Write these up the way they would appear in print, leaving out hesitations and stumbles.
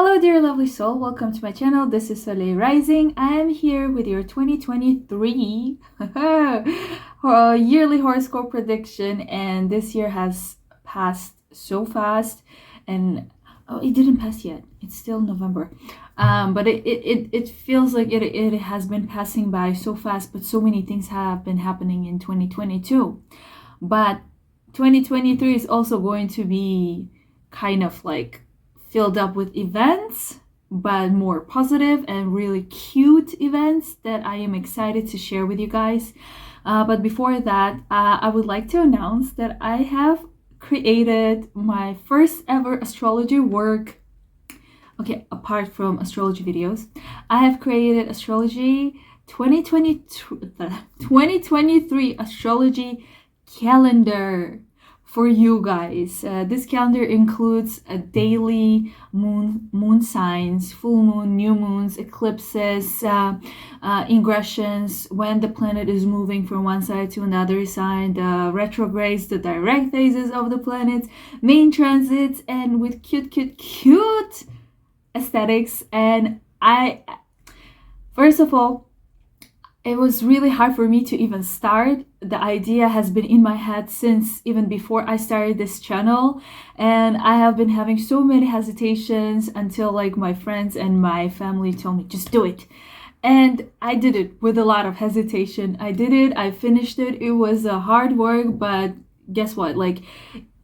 Hello dear lovely soul, welcome to my channel. This is Soleil Rising. I am here with your 2023 yearly horoscope prediction, and this year has passed so fast, and it didn't pass yet. It's still November, but it feels like it has been passing by so fast, but so many things have been happening in 2022. But 2023 is also going to be kind of like filled up with events, but more positive and really cute events that I am excited to share with you guys. But before that, I would like to announce that I have created my first ever astrology work. Okay, apart from astrology videos, I have created astrology 2023 astrology calendar for you guys. This calendar includes a daily moon signs, full moon, new moons, eclipses, ingressions, when the planet is moving from one side to another side, the retrogrades, the direct phases of the planets, main transits, and with cute aesthetics. And first of all, it was really hard for me to even start. The idea has been in my head since even before I started this channel, and I have been having so many hesitations until like my friends and my family told me just do it. And I did it with a lot of hesitation. I did it, I finished it. It was a hard work, but guess what? Like,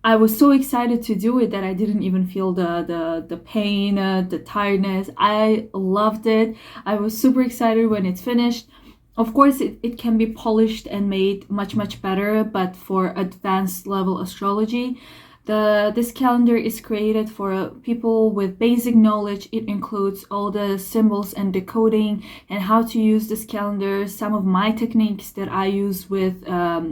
I was so excited to do it that I didn't even feel the pain, the tiredness. I loved it. I was super excited when it's finished. Of course, it can be polished and made much better, but for advanced level astrology, this calendar is created for people with basic knowledge. It includes all the symbols and decoding and how to use this calendar, some of my techniques that I use with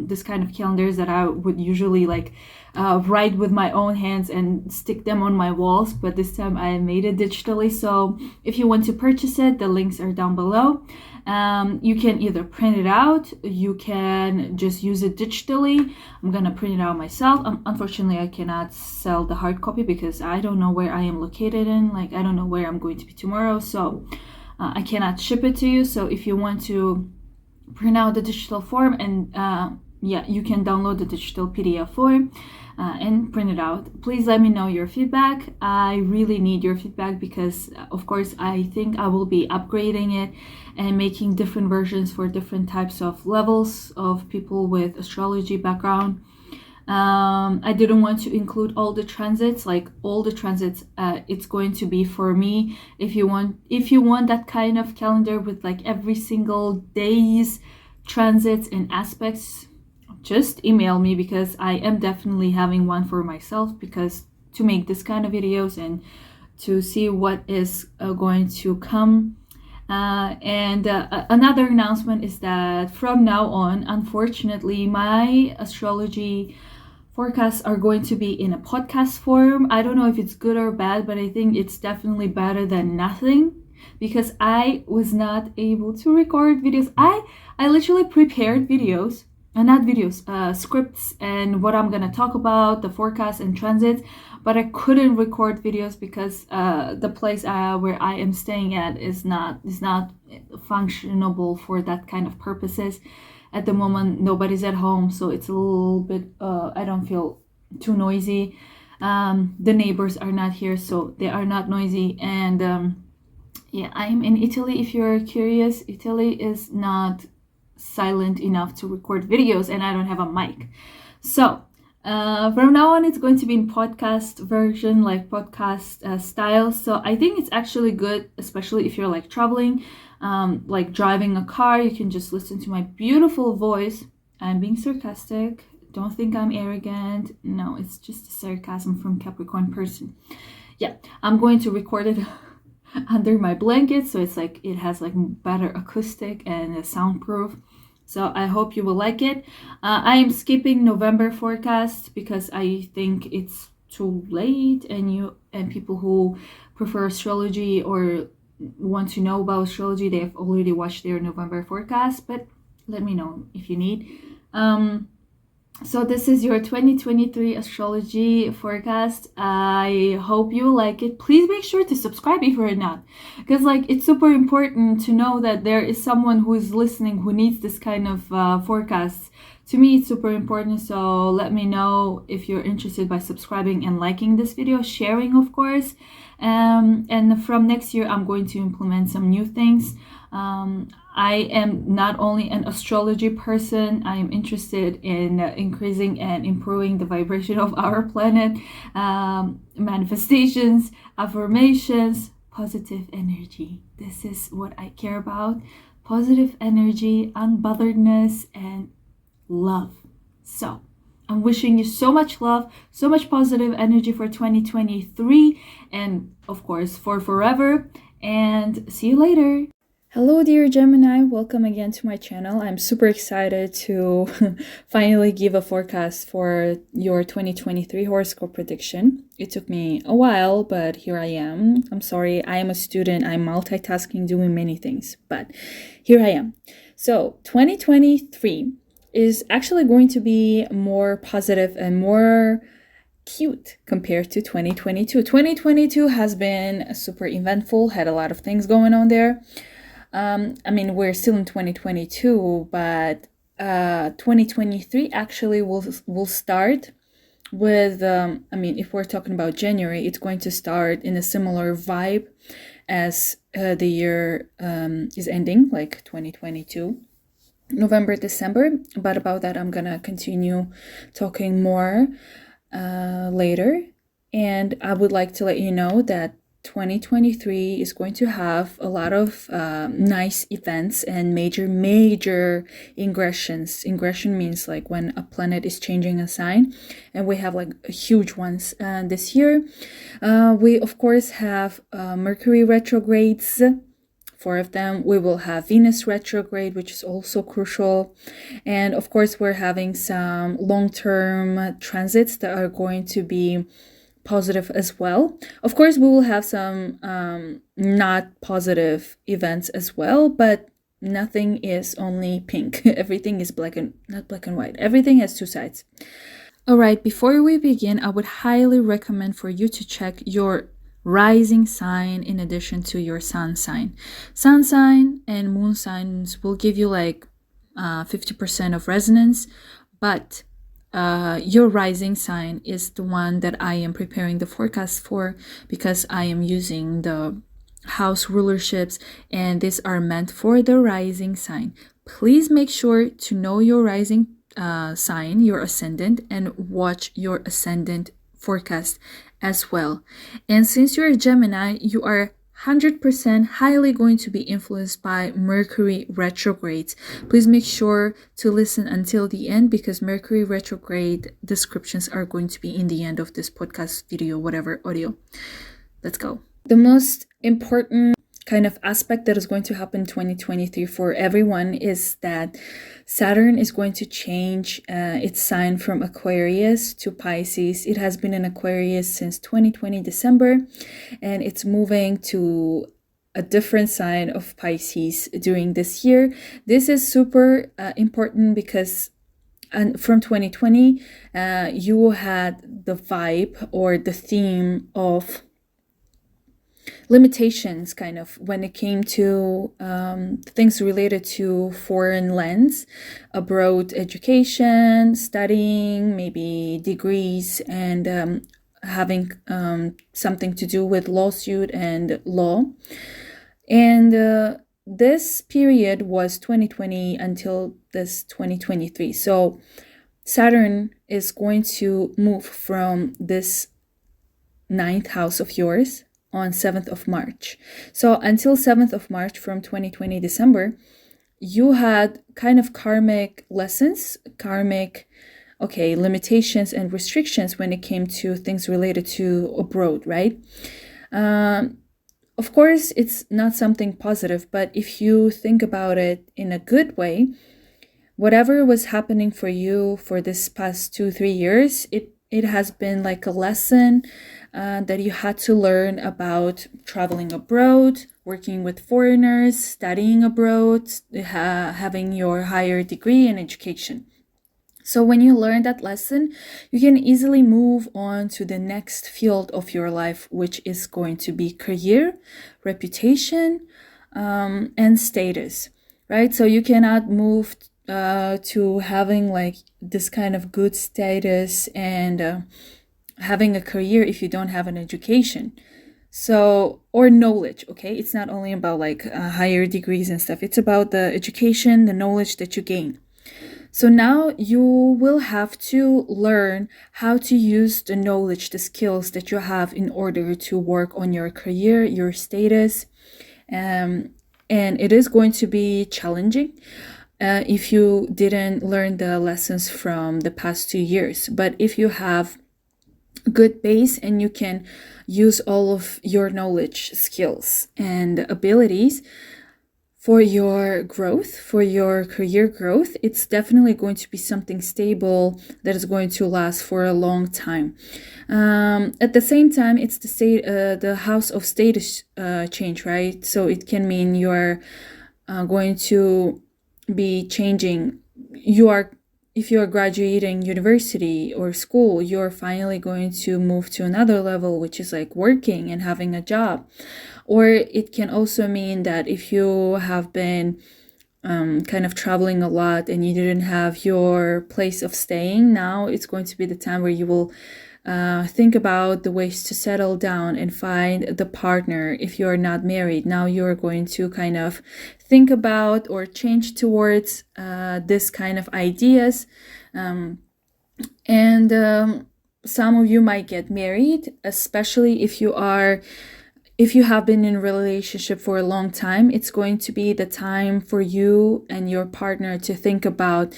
this kind of calendars that I would usually like write with my own hands and stick them on my walls, but this time I made it digitally. So if you want to purchase it, the links are down below. You can either print it out, you can just use it digitally. I'm gonna print it out myself. Unfortunately, I cannot sell the hard copy because I don't know where I am located in. Like, I don't know where I'm going to be tomorrow, so I cannot ship it to you. So if you want to print out the digital form, and yeah, you can download the digital PDF form and print it out. Please let me know your feedback. I really need your feedback because, of course, I think I will be upgrading it and making different versions for different types of levels of people with astrology background. I didn't want to include all the transits, like all the transits. It's going to be for me. If you want that kind of calendar with like every single day's transits and aspects, just email me, because I am definitely having one for myself, because to make this kind of videos and to see what is going to come. Another announcement is that from now on, unfortunately, my astrology forecasts are going to be in a podcast form. I don't know if it's good or bad, but I think it's definitely better than nothing, because I was not able to record videos. I literally prepared videos, not videos, scripts, and what I'm gonna talk about, the forecast and transits, but I couldn't record videos because the place where I am staying at is not functionable for that kind of purposes. At the moment, nobody's at home, so it's a little bit, I don't feel too noisy. The neighbors are not here, so they are not noisy. And yeah, I'm in Italy. If you're curious, Italy is not silent enough to record videos, and I don't have a mic. So from now on, it's going to be in podcast version, like podcast style. So I think it's actually good, especially if you're like traveling, like driving a car. You can just listen to my beautiful voice. I'm being sarcastic. Don't think I'm arrogant. No, it's just a sarcasm from Capricorn person. Yeah, I'm going to record it under my blanket, so it's like it has like better acoustic and soundproof. So I hope you will like it. I am skipping November forecast because I think it's too late, and people who prefer astrology or want to know about astrology, they've already watched their November forecast. But let me know if you need. So this is your 2023 astrology forecast. I hope you like it. Please make sure to subscribe if you're not, because like it's super important to know that there is someone who is listening who needs this kind of forecasts. To me, it's super important. So let me know if you're interested by subscribing and liking this video, sharing, of course. And from next year, I'm going to implement some new things. I am not only an astrology person, I am interested in increasing and improving the vibration of our planet, manifestations, affirmations, positive energy. This is what I care about. Positive energy, unbotheredness, and love. So I'm wishing you so much love, so much positive energy for 2023, and of course for forever. And see you later. Hello dear Gemini, welcome again to my channel. I'm super excited to finally give a forecast for your 2023 horoscope prediction. It took me a while, but here I am. I'm sorry, I am a student, I'm multitasking, doing many things, but here I am. So 2023 is actually going to be more positive and more cute compared to 2022. 2022 has been super eventful, had a lot of things going on there. I mean, we're still in 2022, but 2023 actually will start with, I mean, if we're talking about January, it's going to start in a similar vibe as the year is ending, like 2022. November, December, but about that I'm gonna continue talking more later. And I would like to let you know that 2023 is going to have a lot of nice events and major ingressions. Ingression means like when a planet is changing a sign, and we have like huge ones this year. We of course have Mercury retrogrades, 4 of them. We will have Venus retrograde, which is also crucial. And of course, we're having some long-term transits that are going to be positive as well. Of course, we will have some not positive events as well, but nothing is only pink. Everything is not black and white. Everything has 2 sides. All right, before we begin, I would highly recommend for you to check your rising sign in addition to your sun sign. Sun sign and moon signs will give you like 50% of resonance, but your rising sign is the one that I am preparing the forecast for, because I am using the house rulerships, and these are meant for the rising sign. Please make sure to know your rising sign, your ascendant, and watch your ascendant forecast as well. And since you're a Gemini, you are 100% highly going to be influenced by Mercury retrogrades. Please make sure to listen until the end, because Mercury retrograde descriptions are going to be in the end of this podcast video, whatever audio. Let's go. The most important kind of aspect that is going to happen in 2023 for everyone is that Saturn is going to change its sign from Aquarius to Pisces. It has been in Aquarius since 2020 December, and it's moving to a different sign of Pisces during this year. This is super important because from 2020 you had the vibe or the theme of limitations, kind of, when it came to things related to foreign lands, abroad education, studying, maybe degrees, and having something to do with lawsuit and law. And this period was 2020 until this 2023. So Saturn is going to move from this 9th house of yours on 7th of March. So until 7th of March from 2020 December, you had kind of karmic lessons, limitations and restrictions when it came to things related to abroad, right? Of course, it's not something positive, but if you think about it in a good way, whatever was happening for you for this past 2-3 years, it has been like a lesson that you had to learn about traveling abroad, working with foreigners, studying abroad, having your higher degree in education. So when you learn that lesson, you can easily move on to the next field of your life, which is going to be career, reputation, and status, right? So you cannot move to having like this kind of good status and having a career if you don't have an education. So, or knowledge, okay? It's not only about like higher degrees and stuff. It's about the education, the knowledge that you gain. So now you will have to learn how to use the knowledge, the skills that you have in order to work on your career, your status. And it is going to be challenging if you didn't learn the lessons from the past 2 years. But if you have good base and you can use all of your knowledge, skills, and abilities for your growth, for your career growth, it's definitely going to be something stable that is going to last for a long time. At the same time, it's the house of status change, right? So it can mean you're going to be changing. If you are graduating university or school, you're finally going to move to another level, which is like working and having a job. Or it can also mean that if you have been kind of traveling a lot and you didn't have your place of staying, now it's going to be the time where you will think about the ways to settle down and find the partner if you're not married. Now you're going to kind of think about or change towards this kind of ideas. Some of you might get married, especially if you have been in a relationship for a long time. It's going to be the time for you and your partner to think about,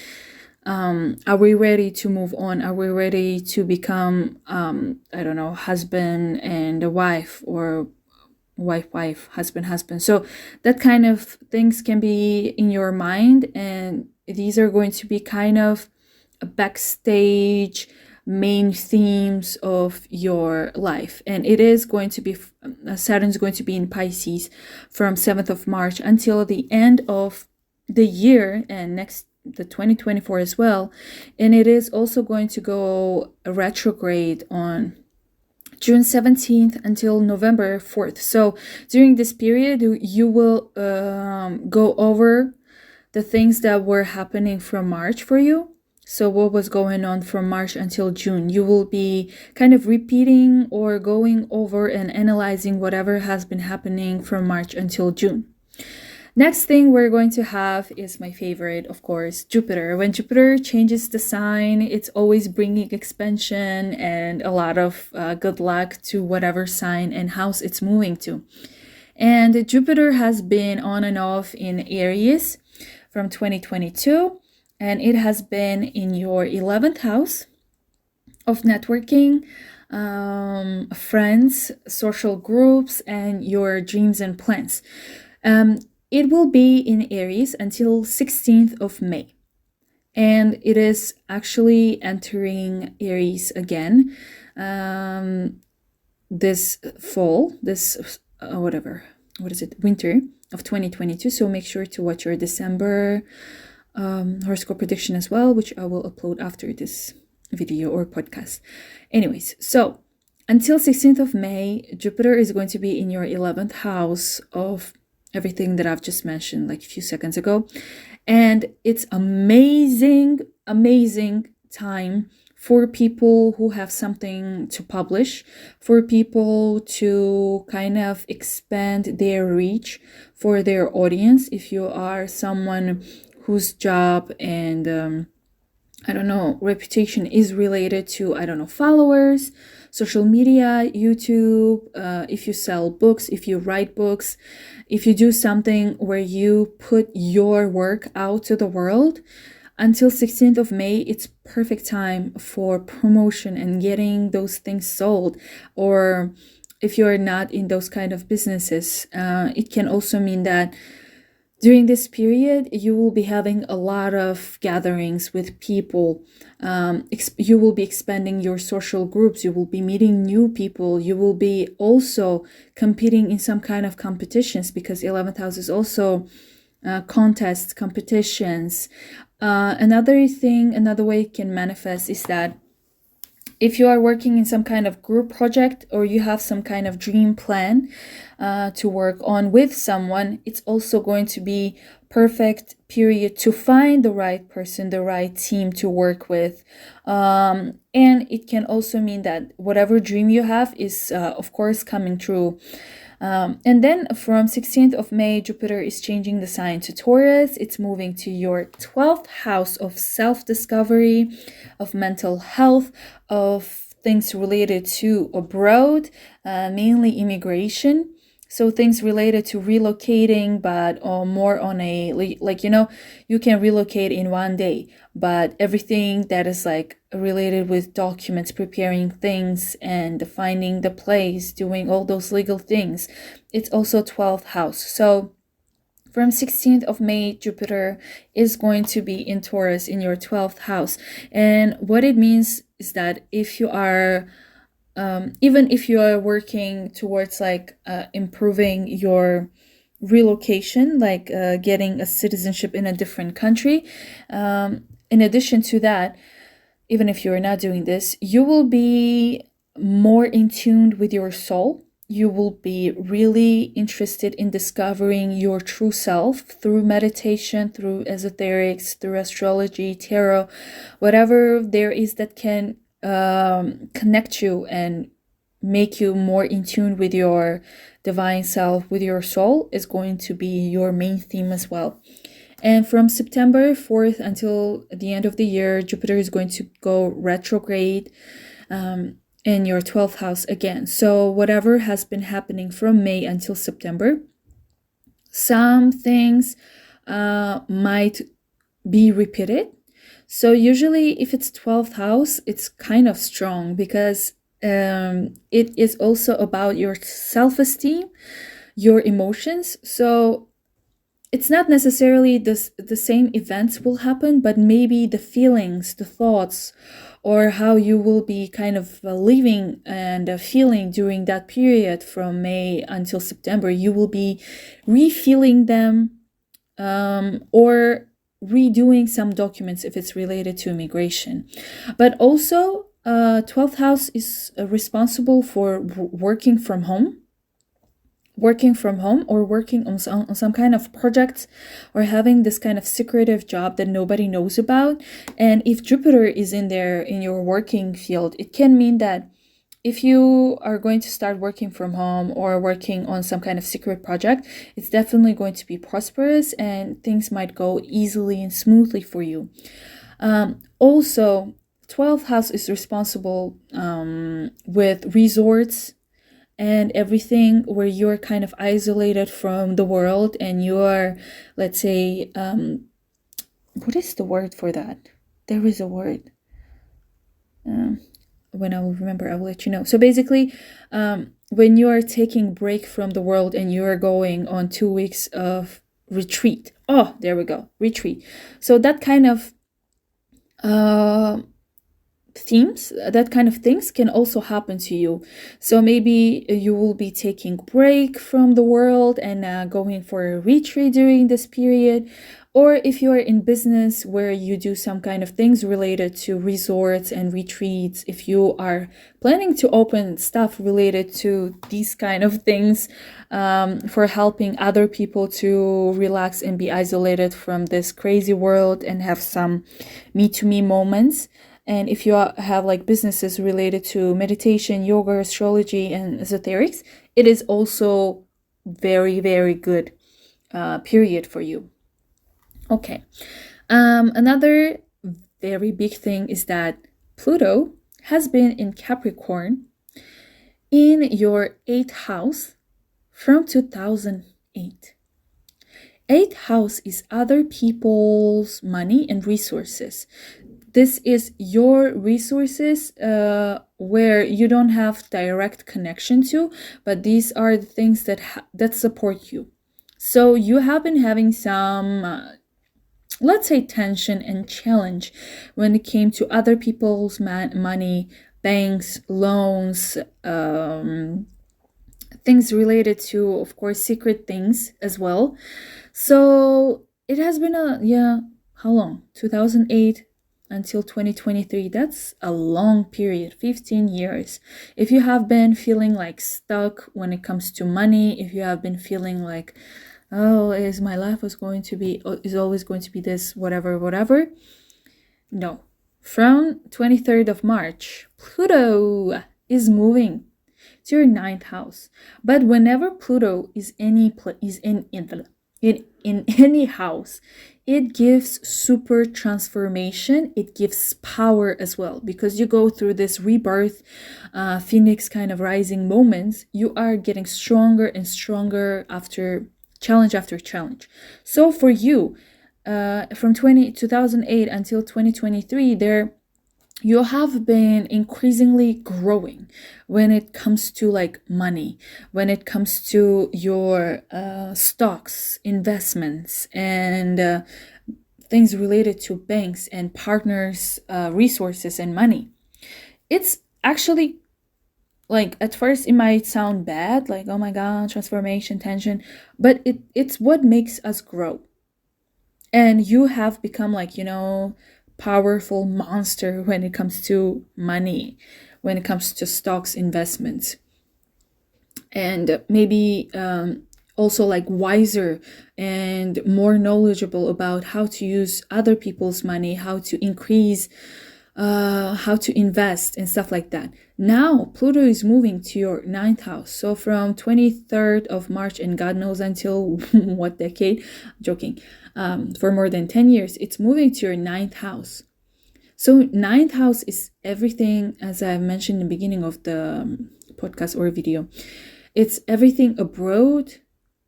are we ready to move on? Are we ready to become, husband and a wife, or wife, husband? So that kind of things can be in your mind, and these are going to be kind of a backstage main themes of your life. And it is going to be, Saturn's going to be in Pisces from 7th of March until the end of the year, and the 2024 as well. And it is also going to go retrograde on June 17th until November 4th. So during this period, you will go over the things that were happening from March for you. So what was going on from March until June? You will be kind of repeating or going over and analyzing whatever has been happening from March until June. Next thing we're going to have is my favorite, of course, Jupiter. When Jupiter changes the sign, it's always bringing expansion and a lot of good luck to whatever sign and house it's moving to. And Jupiter has been on and off in Aries from 2022. And it has been in your 11th house of networking, friends, social groups, and your dreams and plans. It will be in Aries until 16th of May. And it is actually entering Aries again this fall, winter of 2022. So make sure to watch your December horoscope prediction as well, which I will upload after this video or podcast. Anyways, so until 16th of May, Jupiter is going to be in your 11th house of everything that I've just mentioned like a few seconds ago. And it's amazing time for people who have something to publish, for people to kind of expand their reach for their audience. If you are someone whose job and reputation is related to, followers, social media, YouTube, if you sell books, if you write books, if you do something where you put your work out to the world, until 16th of May, it's perfect time for promotion and getting those things sold. Or if you're not in those kind of businesses, it can also mean that during this period, you will be having a lot of gatherings with people. You will be expanding your social groups. You will be meeting new people. You will be also competing in some kind of competitions, because 11th house is also contests, competitions. Another way it can manifest is that if you are working in some kind of group project or you have some kind of dream plan to work on with someone, it's also going to be perfect period to find the right person, the right team to work with. And it can also mean that whatever dream you have is, of course, coming true. And then from 16th of May, Jupiter is changing the sign to Taurus. It's moving to your 12th house of self-discovery, of mental health, of things related to abroad, mainly immigration. So things related to relocating, but more on a, like, you can relocate in one day, but everything that is like related with documents, preparing things and finding the place, doing all those legal things, it's also 12th house. So from 16th of May, Jupiter is going to be in Taurus in your 12th house. And what it means is that if you are even if you are working towards like improving your relocation, like getting a citizenship in a different country, in addition to that, even if you're not doing this, you will be more in tune with your soul. You will be really interested in discovering your true self through meditation, through esoterics, through astrology, tarot, whatever there is that can connect you and make you more in tune with your divine self, with your soul, is going to be your main theme as well. And from September 4th until the end of the year, Jupiter is going to go retrograde in your 12th house again. So whatever has been happening from May until September, some things might be repeated. So usually if it's 12th house, it's kind of strong because it is also about your self-esteem, your emotions. So it's not necessarily the same events will happen, but maybe the feelings, the thoughts, or how you will be kind of living and feeling during that period from May until September. You will be re-feeling them or redoing some documents if it's related to immigration. But also 12th house is responsible for working from home or working on some kind of project, or having this kind of secretive job that nobody knows about. And if Jupiter is in there in your working field, it can mean that if you are going to start working from home or working on some kind of secret project, it's definitely going to be prosperous and things might go easily and smoothly for you. Also, 12th house is responsible with resorts and everything where you're kind of isolated from the world and you are, let's say, what is the word for that? There is a word. When I will remember, I will let you know. So basically, when you are taking break from the world and you are going on 2 weeks of retreat. Oh, there we go. Retreat. So that kind of themes, that kind of things can also happen to you. So maybe you will be taking break from the world and going for a retreat during this period. Or if you are in business where you do some kind of things related to resorts and retreats, if you are planning to open stuff related to these kind of things for helping other people to relax and be isolated from this crazy world and have some me-to-me moments. And if you have like businesses related to meditation, yoga, astrology, and esoterics, it is also very, very good period for you. Okay. Another very big thing is that Pluto has been in Capricorn in your 8th house from 2008. 8th house is other people's money and resources. This is your resources where you don't have direct connection to, but these are the things that support you. So you have been having some let's say tension and challenge when it came to other people's money, banks, loans, things related to, of course, secret things as well. So it has been how long? 2008 until 2023. That's a long period, 15 years. If you have been feeling like stuck when it comes to money, if you have been feeling like, oh, is my life is always going to be this, whatever. No. From 23rd of March, Pluto is moving to your ninth house. But whenever Pluto is in any house, it gives super transformation. It gives power as well, because you go through this rebirth, phoenix kind of rising moments. You are getting stronger and stronger after challenge. So for you, from 2008 until 2023, you have been increasingly growing when it comes to like money, when it comes to your stocks, investments, and things related to banks and partners, resources and money. It's actually, like, at first it might sound bad, like, oh my god, transformation, tension, but it's what makes us grow. And you have become, like, powerful monster when it comes to money, when it comes to stocks, investments, and maybe also like wiser and more knowledgeable about how to use other people's money, how to increase, how to invest and stuff like that. Now Pluto is moving to your ninth house. So from 23rd of March, and God knows until what decade, I'm joking, for more than 10 years, it's moving to your ninth house. So ninth house is everything, as I mentioned in the beginning of the podcast or video. It's everything abroad,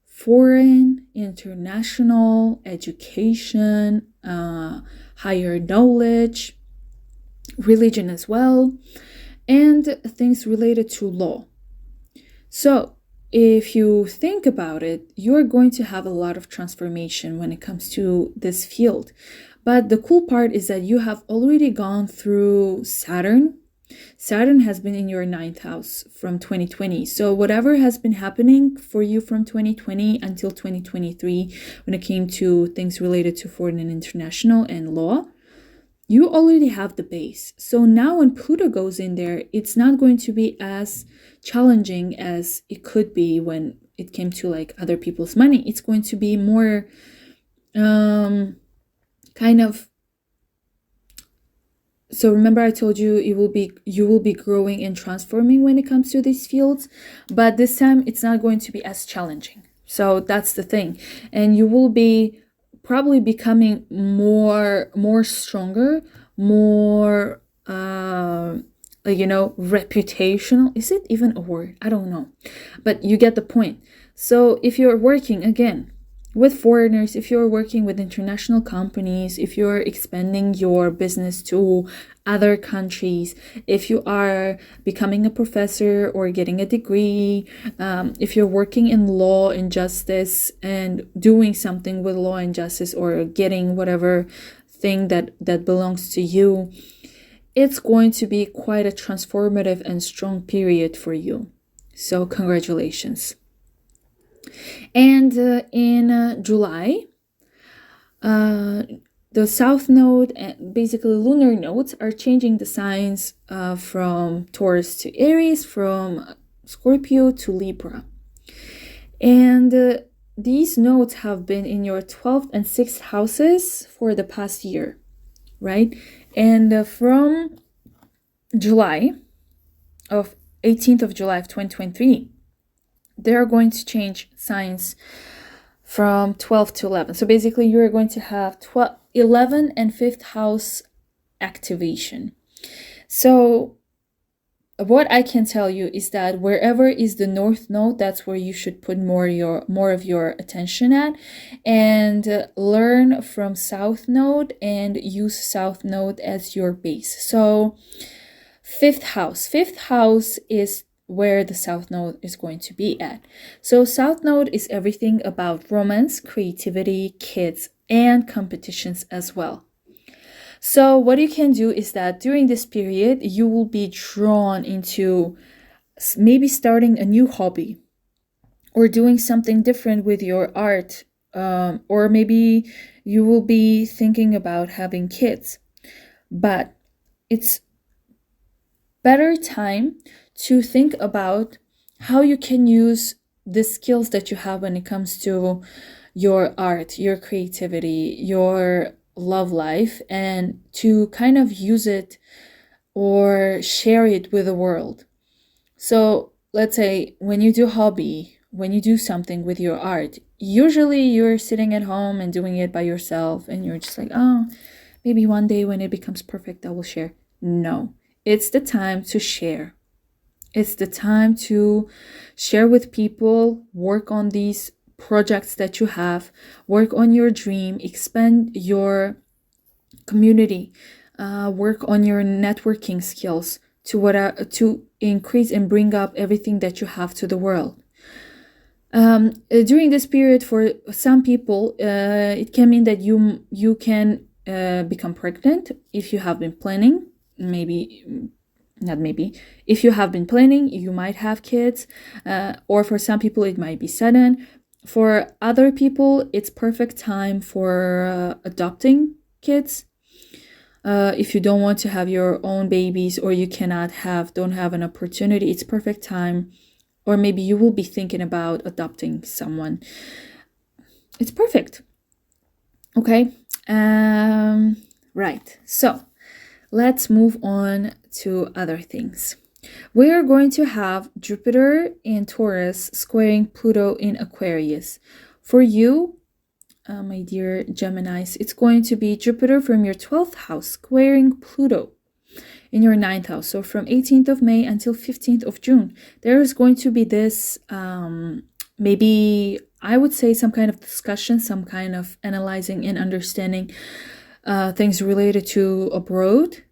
foreign, international, education, higher knowledge, religion as well, and things related to law. So if you think about it, you're going to have a lot of transformation when it comes to this field. But the cool part is that you have already gone through Saturn. Saturn has been in your ninth house from 2020. So whatever has been happening for you from 2020 until 2023, when it came to things related to foreign and international and law, you already have the base. So now when Pluto goes in there, it's not going to be as challenging as it could be when it came to like other people's money. It's going to be more kind of. So remember I told you you will be growing and transforming when it comes to these fields, but this time it's not going to be as challenging. So that's the thing. And you will be probably becoming more stronger, more reputational. Is it even a word? I don't know, but you get the point. So if you're working again with foreigners, if you're working with international companies, if you're expanding your business to other countries, if you are becoming a professor or getting a degree, if you're working in law and justice and doing something with law and justice, or getting whatever thing that belongs to you, it's going to be quite a transformative and strong period for you. So congratulations. And in July, the south node and basically lunar nodes are changing the signs from Taurus to Aries, from Scorpio to Libra. And these nodes have been in your 12th and 6th houses for the past year, right? And from July of 18th of July of 2023, they're going to change signs from 12 to 11. So basically you're going to have 11 and 5th house activation. So what I can tell you is that wherever is the north node, that's where you should put more of your attention at, and learn from south node and use south node as your base. So 5th house is where the south node is going to be at. So south node is everything about romance, creativity, kids, and competitions as well. So what you can do is that during this period, you will be drawn into maybe starting a new hobby, or doing something different with your art, or maybe you will be thinking about having kids. But it's better time to think about how you can use the skills that you have when it comes to your art, your creativity, your love life, and to kind of use it or share it with the world. So let's say when you do hobby, when you do something with your art, usually you're sitting at home and doing it by yourself and you're just like, oh, maybe one day when it becomes perfect, I will share. No, it's the time to share. It's the time to share with people, work on these projects that you have, work on your dream, expand your community, work on your networking skills to increase and bring up everything that you have to the world. During this period, for some people, it can mean that you can become pregnant if you have been planning. If you have been planning, you might have kids, or for some people it might be sudden. For other people, it's perfect time for adopting kids. If you don't want to have your own babies, or you don't have an opportunity, it's perfect time. Or maybe you will be thinking about adopting someone. It's perfect. Okay. Right. So let's move on to other things. We are going to have Jupiter in Taurus squaring Pluto in Aquarius. For you, my dear Geminis, it's going to be Jupiter from your 12th house squaring Pluto in your 9th house. So from 18th of May until 15th of June, there is going to be this, maybe I would say some kind of discussion, some kind of analyzing and understanding things related to abroad,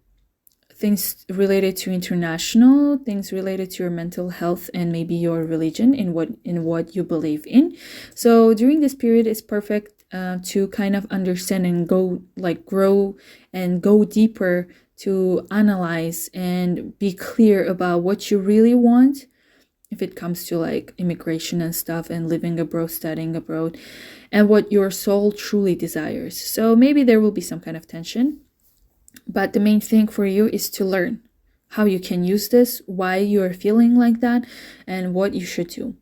things related to international, things related to your mental health and maybe your religion in what you believe in. So during this period, it's perfect to kind of understand and grow and go deeper to analyze and be clear about what you really want if it comes to like immigration and stuff and living abroad, studying abroad, and what your soul truly desires. So maybe there will be some kind of tension, but the main thing for you is to learn how you can use this, why you are feeling like that, and what you should do.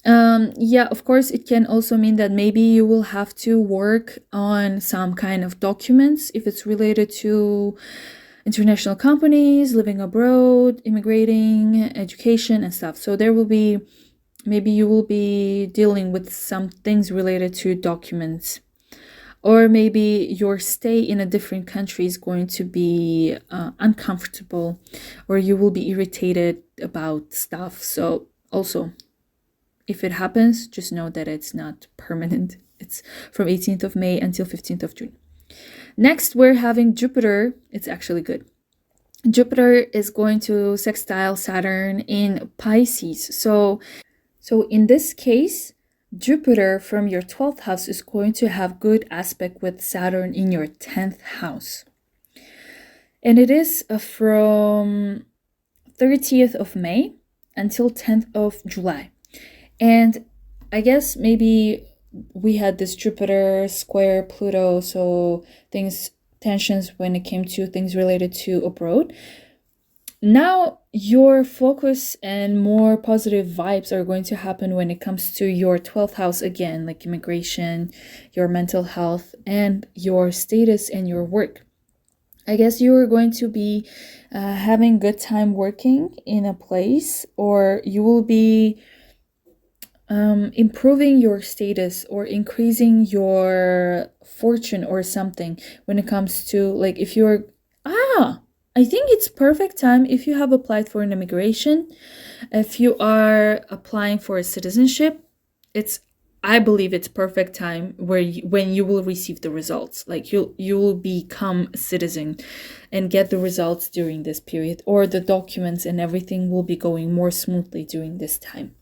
Of course, it can also mean that maybe you will have to work on some kind of documents if it's related to international companies, living abroad, immigrating, education, and stuff. So maybe you will be dealing with some things related to documents. Or maybe your stay in a different country is going to be uncomfortable, or you will be irritated about stuff. So also, if it happens, just know that it's not permanent. It's from 18th of May until 15th of June. Next, we're having Jupiter. It's actually good. Jupiter is going to sextile Saturn in Pisces. So in this case, Jupiter from your 12th house is going to have good aspect with Saturn in your 10th house. And it is from 30th of May until 10th of July. And I guess maybe we had this Jupiter square Pluto, so tensions when it came to things related to abroad. Now your focus and more positive vibes are going to happen when it comes to your 12th house again, like immigration, your mental health, and your status and your work. I guess you are going to be having good time working in a place, or you will be improving your status or increasing your fortune or something when it comes to like if you're I think it's perfect time if you have applied for an immigration, if you are applying for a citizenship. I believe it's perfect time when you will receive the results, like you will become a citizen and get the results during this period, or the documents and everything will be going more smoothly during this time.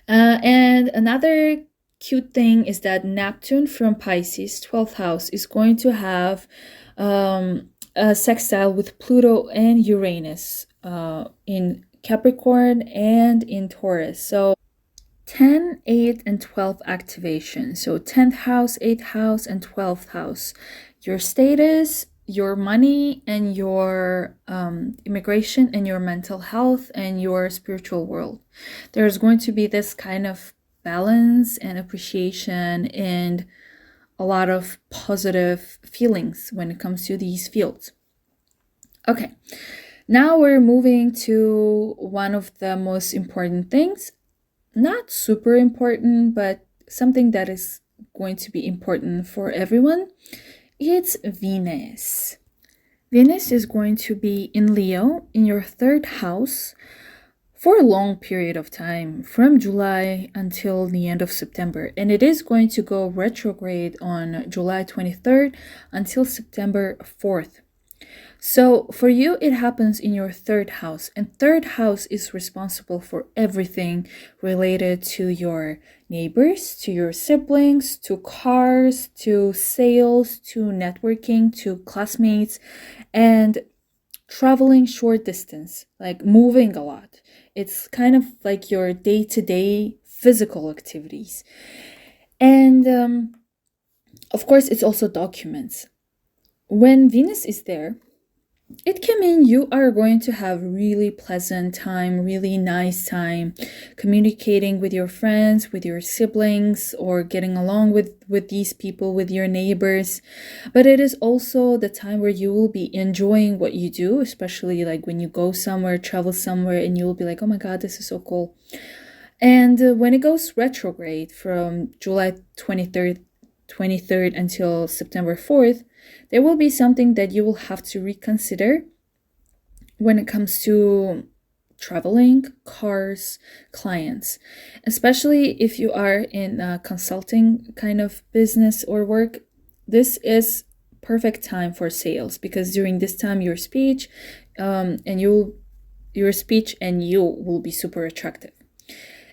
And another cute thing is that Neptune from Pisces 12th house is going to have a sextile with Pluto and Uranus in Capricorn and in Taurus. So 10, 8, and 12 activation. So 10th house, 8th house, and 12th house. Your status, your money, and your immigration, and your mental health, and your spiritual world. There's going to be this kind of balance and appreciation and a lot of positive feelings when it comes to these fields. Okay, now we're moving to one of the most important things. Not super important, but something that is going to be important for everyone. It's Venus. Venus is going to be in Leo in your 3rd house for a long period of time, from July until the end of September. And it is going to go retrograde on July 23rd until September 4th. So for you, it happens in your 3rd house, and 3rd house is responsible for everything related to your neighbors, to your siblings, to cars, to sales, to networking, to classmates, and traveling short distance, like moving a lot. It's kind of like your day-to-day physical activities. And of course, it's also documents. When Venus is there, it can mean you are going to have really pleasant time, really nice time communicating with your friends, with your siblings, or getting along with these people, with your neighbors. But it is also the time where you will be enjoying what you do, especially like when you go somewhere, travel somewhere, and you will be like, oh my God, this is so cool. And when it goes retrograde from July 23rd until September 4th, there will be something that you will have to reconsider when it comes to traveling, cars, clients, especially if you are in a consulting kind of business or work. This is perfect time for sales, because during this time your speech and you will be super attractive.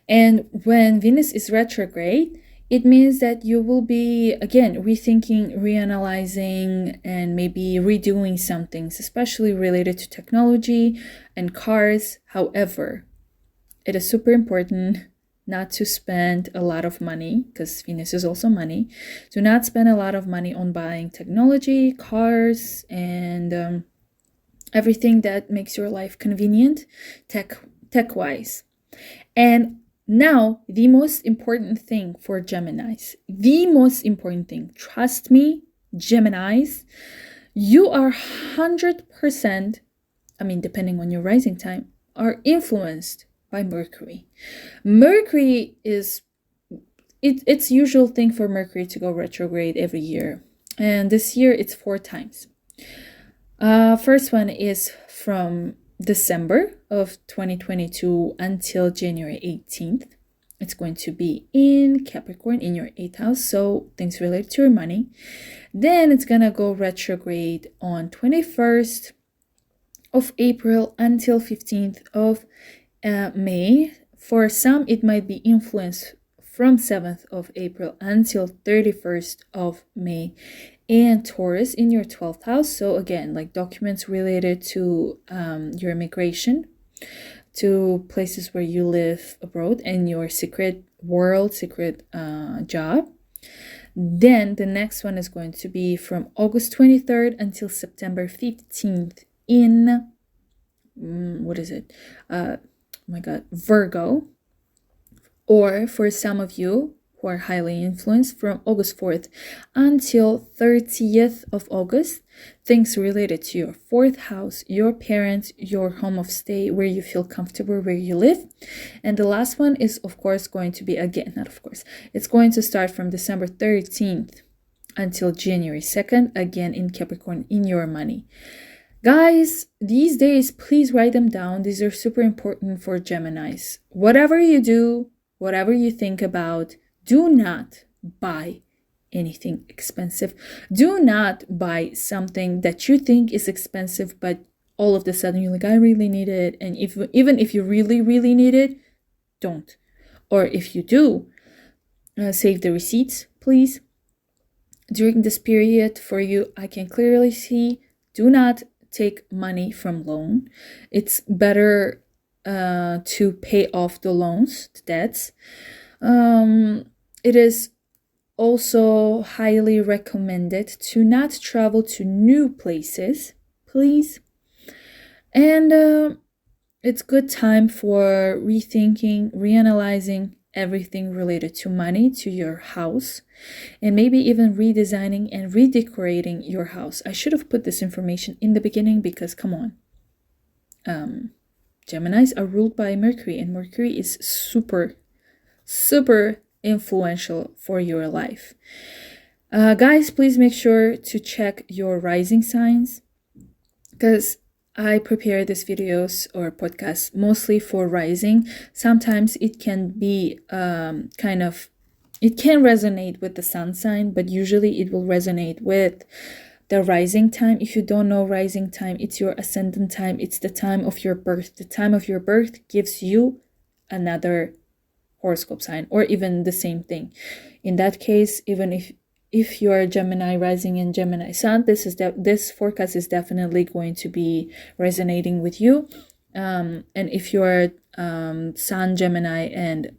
And when Venus is retrograde, it means that you will be, again, rethinking, reanalyzing, and maybe redoing some things, especially related to technology and cars. However, it is super important not to spend a lot of money, because Venus is also money. Do not spend a lot of money on buying technology, cars, and everything that makes your life convenient, tech-wise. And now, the most important thing for Geminis, the most important thing, trust me, Geminis, you are 100%, depending on your rising time, are influenced by Mercury. Mercury is, it's usual thing for Mercury to go retrograde every year. And this year, it's 4 times. First one is from December of 2022 until January 18th. It's going to be in Capricorn in your 8th house, so things related to your money. Then it's gonna go retrograde on 21st of April until 15th of May. For some, it might be influenced from 7th of April until 31st of May. And Taurus in your 12th house. So again, like documents related to your immigration, to places where you live abroad, and your secret job. Then the next one is going to be from August 23rd until September 15th in, Virgo. Or for some of you who are highly influenced, from August 4th until 30th of August, things related to your 4th house, your parents, your home of stay, where you feel comfortable, where you live. And the last one is, of course, going to be, it's going to start from December 13th until January 2nd, again in Capricorn, in your money. Guys, these days, please write them down. These are super important for Geminis. Whatever you do, whatever you think about, do not buy anything expensive. Do not buy something that you think is expensive, but all of a sudden you're like, I really need it. And even if you really, really need it, don't. Or if you do, save the receipts, please. During this period for you, I can clearly see, do not take money from loan. It's better to pay off the loans, the debts. It is also highly recommended to not travel to new places, please. And it's good time for rethinking, reanalyzing everything related to money, to your house, and maybe even redesigning and redecorating your house. I should have put this information in the beginning because, come on, Geminis are ruled by Mercury, and Mercury is super, super influential for your life. Guys, please make sure to check your rising signs, because I prepare these videos or podcasts mostly for rising. Sometimes it can be it can resonate with the sun sign, but usually it will resonate with the rising time. If you don't know rising time, it's your ascendant time. It's the time of your birth. The time of your birth gives you another horoscope sign, or even the same thing. In that case, even if you are Gemini rising and Gemini sun, this forecast is definitely going to be resonating with you. And if you are Sun Gemini and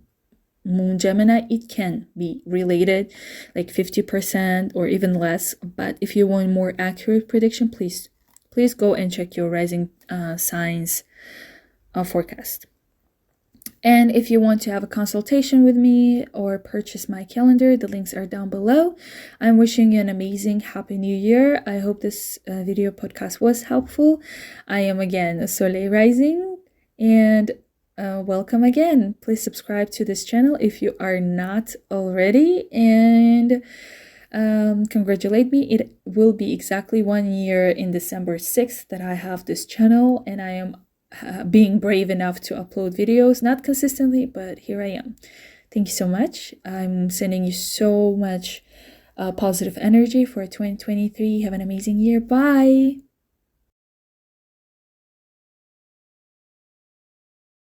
Moon Gemini, it can be related, like 50% or even less. But if you want more accurate prediction, please go and check your rising signs forecast. And if you want to have a consultation with me or purchase my calendar, the links are down below. I'm wishing you an amazing happy new year. I hope this video podcast was helpful. I am again Soleil Rising, and welcome again. Please subscribe to this channel if you are not already, and congratulate me. It will be exactly 1 year in December 6th that I have this channel, and I am being brave enough to upload videos, not consistently, but here I am. Thank you so much. I'm sending you so much positive energy for 2023. Have an amazing year. Bye.